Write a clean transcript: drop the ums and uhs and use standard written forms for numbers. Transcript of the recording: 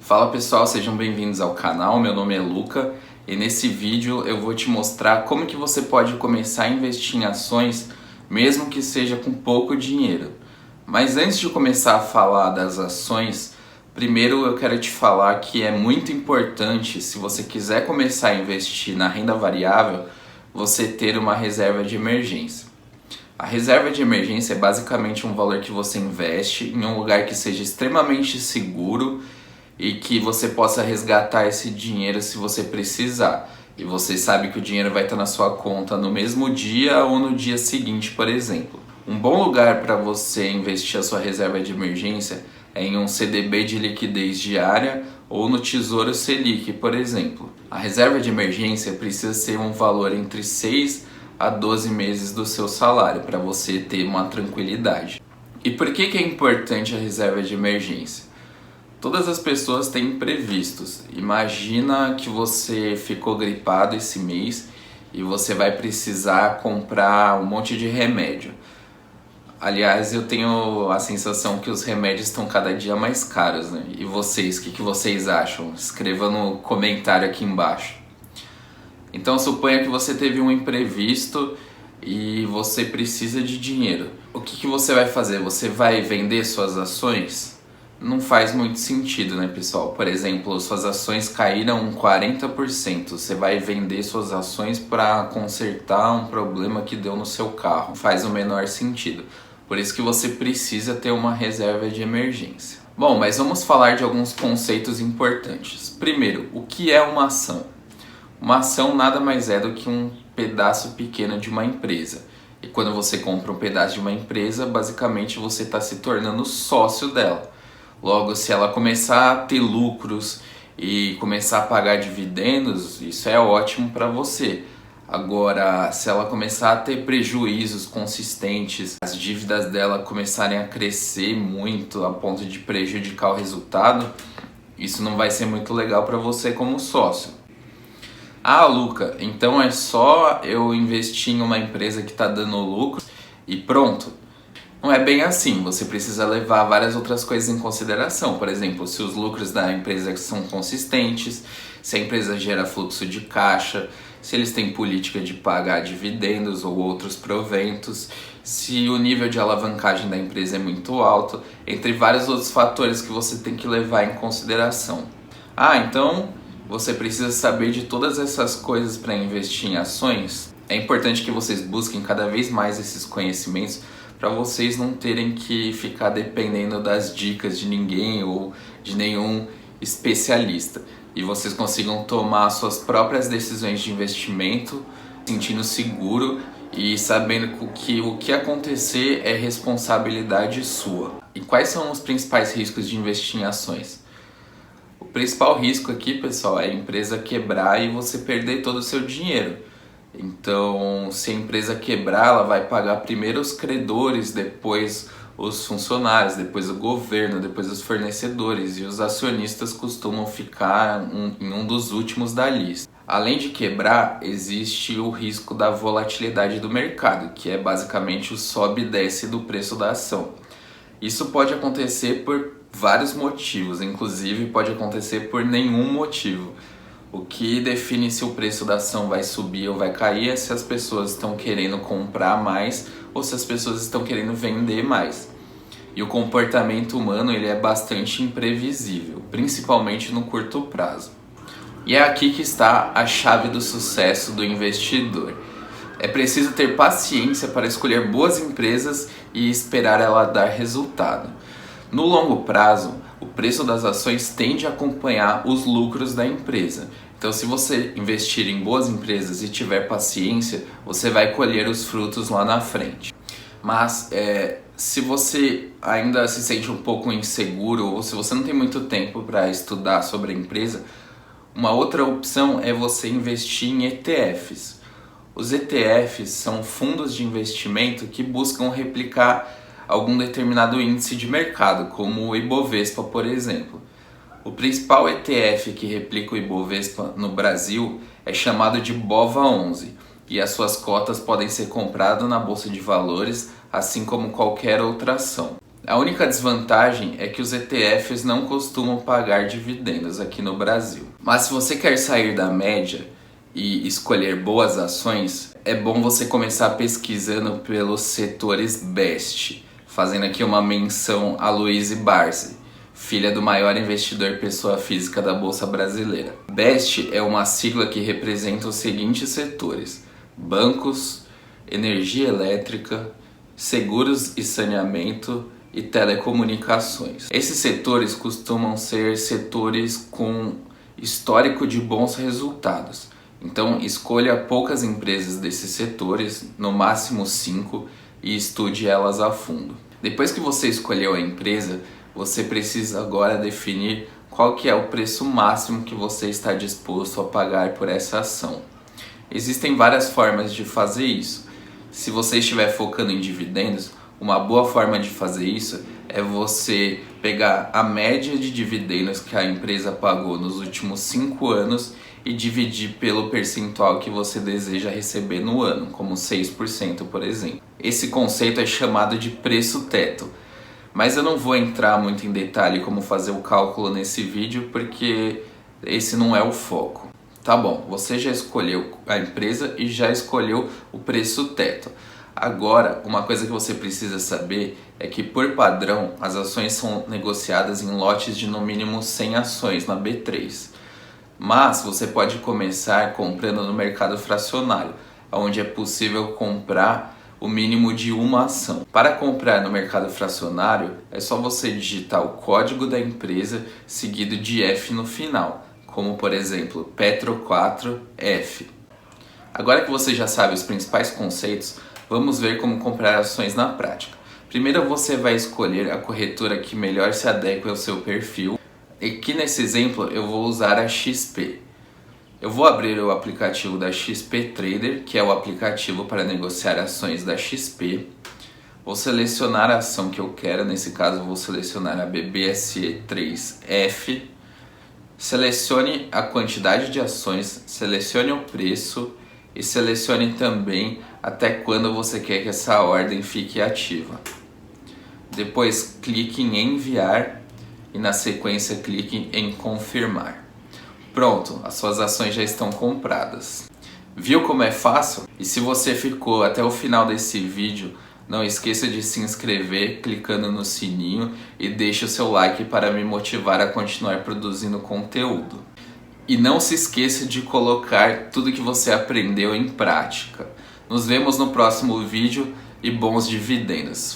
Fala pessoal, sejam bem-vindos ao canal, meu nome é Luca e nesse vídeo eu vou te mostrar como que você pode começar a investir em ações mesmo que seja com pouco dinheiro. Mas antes de começar a falar das ações, primeiro eu quero te falar que é muito importante, se você quiser começar a investir na renda variável, você ter uma reserva de emergência. A reserva de emergência é basicamente um valor que você investe em um lugar que seja extremamente seguro e que você possa resgatar esse dinheiro se você precisar. E você sabe que o dinheiro vai estar na sua conta no mesmo dia ou no dia seguinte, por exemplo. Um bom lugar para você investir a sua reserva de emergência é em um CDB de liquidez diária ou no Tesouro Selic, por exemplo. A reserva de emergência precisa ser um valor entre 6 a 12 meses do seu salário para você ter uma tranquilidade. E por que é importante a reserva de emergência? Todas as pessoas têm imprevistos. Imagina que você ficou gripado esse mês e você vai precisar comprar um monte de remédio. Aliás, eu tenho a sensação que os remédios estão cada dia mais caros, né? E vocês, o que vocês acham? Escreva no comentário aqui embaixo. Então suponha que você teve um imprevisto e você precisa de dinheiro. O que você vai fazer? Você vai vender suas ações? Não faz muito sentido, né, pessoal? Por exemplo, suas ações caíram 40%. Você vai vender suas ações para consertar um problema que deu no seu carro. Não faz o menor sentido. Por isso que você precisa ter uma reserva de emergência. Bom, mas vamos falar de alguns conceitos importantes. Primeiro, o que é uma ação? Uma ação nada mais é do que um pedaço pequeno de uma empresa. E quando você compra um pedaço de uma empresa, basicamente você está se tornando sócio dela. Logo, se ela começar a ter lucros e começar a pagar dividendos, isso é ótimo para você. Agora, se ela começar a ter prejuízos consistentes, as dívidas dela começarem a crescer muito a ponto de prejudicar o resultado, isso não vai ser muito legal para você como sócio. Ah, Luca, então é só eu investir em uma empresa que está dando lucro e pronto? Não é bem assim, você precisa levar várias outras coisas em consideração. Por exemplo, se os lucros da empresa são consistentes, se a empresa gera fluxo de caixa, se eles têm política de pagar dividendos ou outros proventos, se o nível de alavancagem da empresa é muito alto, entre vários outros fatores que você tem que levar em consideração. Ah, então você precisa saber de todas essas coisas para investir em ações? É importante que vocês busquem cada vez mais esses conhecimentos para vocês não terem que ficar dependendo das dicas de ninguém ou de nenhum especialista. E vocês consigam tomar suas próprias decisões de investimento, sentindo seguro e sabendo que o que acontecer é responsabilidade sua. E quais são os principais riscos de investir em ações? O principal risco aqui, pessoal, é a empresa quebrar e você perder todo o seu dinheiro. Então, se a empresa quebrar, ela vai pagar primeiro os credores, depois os funcionários, depois o governo, depois os fornecedores, e os acionistas costumam ficar em um dos últimos da lista. Além de quebrar, existe o risco da volatilidade do mercado, que é basicamente o sobe e desce do preço da ação. Isso pode acontecer por vários motivos, inclusive pode acontecer por nenhum motivo. O que define se o preço da ação vai subir ou vai cair é se as pessoas estão querendo comprar mais ou se as pessoas estão querendo vender mais. E o comportamento humano ele é bastante imprevisível, principalmente no curto prazo. E é aqui que está a chave do sucesso do investidor. É preciso ter paciência para escolher boas empresas e esperar ela dar resultado. No longo prazo, o preço das ações tende a acompanhar os lucros da empresa. Então, se você investir em boas empresas e tiver paciência, você vai colher os frutos lá na frente. Mas se você ainda se sente um pouco inseguro ou se você não tem muito tempo para estudar sobre a empresa, uma outra opção é você investir em ETFs. Os ETFs são fundos de investimento que buscam replicar algum determinado índice de mercado, como o Ibovespa, por exemplo. O principal ETF que replica o Ibovespa no Brasil é chamado de BOVA11 e as suas cotas podem ser compradas na Bolsa de Valores, assim como qualquer outra ação. A única desvantagem é que os ETFs não costumam pagar dividendos aqui no Brasil. Mas se você quer sair da média e escolher boas ações, é bom você começar pesquisando pelos setores BEST, fazendo aqui uma menção a Louise Barsi, filha do maior investidor pessoa física da Bolsa Brasileira. BEST é uma sigla que representa os seguintes setores: bancos, energia elétrica, seguros e saneamento e telecomunicações. Esses setores costumam ser setores com histórico de bons resultados. Então, escolha poucas empresas desses setores, no máximo 5, e estude elas a fundo. Depois que você escolheu a empresa, você precisa agora definir qual que é o preço máximo que você está disposto a pagar por essa ação. Existem várias formas de fazer isso. Se você estiver focando em dividendos, uma boa forma de fazer isso é você pegar a média de dividendos que a empresa pagou nos últimos 5 anos e dividir pelo percentual que você deseja receber no ano, como 6%, por exemplo. Esse conceito é chamado de preço teto, mas eu não vou entrar muito em detalhe como fazer o cálculo nesse vídeo porque esse não é o foco. Tá bom, você já escolheu a empresa e já escolheu o preço teto. Agora, uma coisa que você precisa saber é que, por padrão, as ações são negociadas em lotes de no mínimo 100 ações na B3. Mas você pode começar comprando no mercado fracionário, onde é possível comprar o mínimo de uma ação. Para comprar no mercado fracionário, é só você digitar o código da empresa seguido de F no final, como por exemplo Petro 4F. Agora que você já sabe os principais conceitos, vamos ver como comprar ações na prática. Primeiro você vai escolher a corretora que melhor se adequa ao seu perfil. Aqui nesse exemplo eu vou usar a XP. Eu vou abrir o aplicativo da XP Trader, que é o aplicativo para negociar ações da XP. Vou selecionar a ação que eu quero, nesse caso eu vou selecionar a BBSE 3F. Selecione a quantidade de ações, selecione o preço e selecione também até quando você quer que essa ordem fique ativa. Depois clique em enviar e na sequência clique em confirmar. Pronto, as suas ações já estão compradas. Viu como é fácil? E se você ficou até o final desse vídeo, não esqueça de se inscrever clicando no sininho e deixe o seu like para me motivar a continuar produzindo conteúdo. E não se esqueça de colocar tudo que você aprendeu em prática. Nos vemos no próximo vídeo e bons dividendos!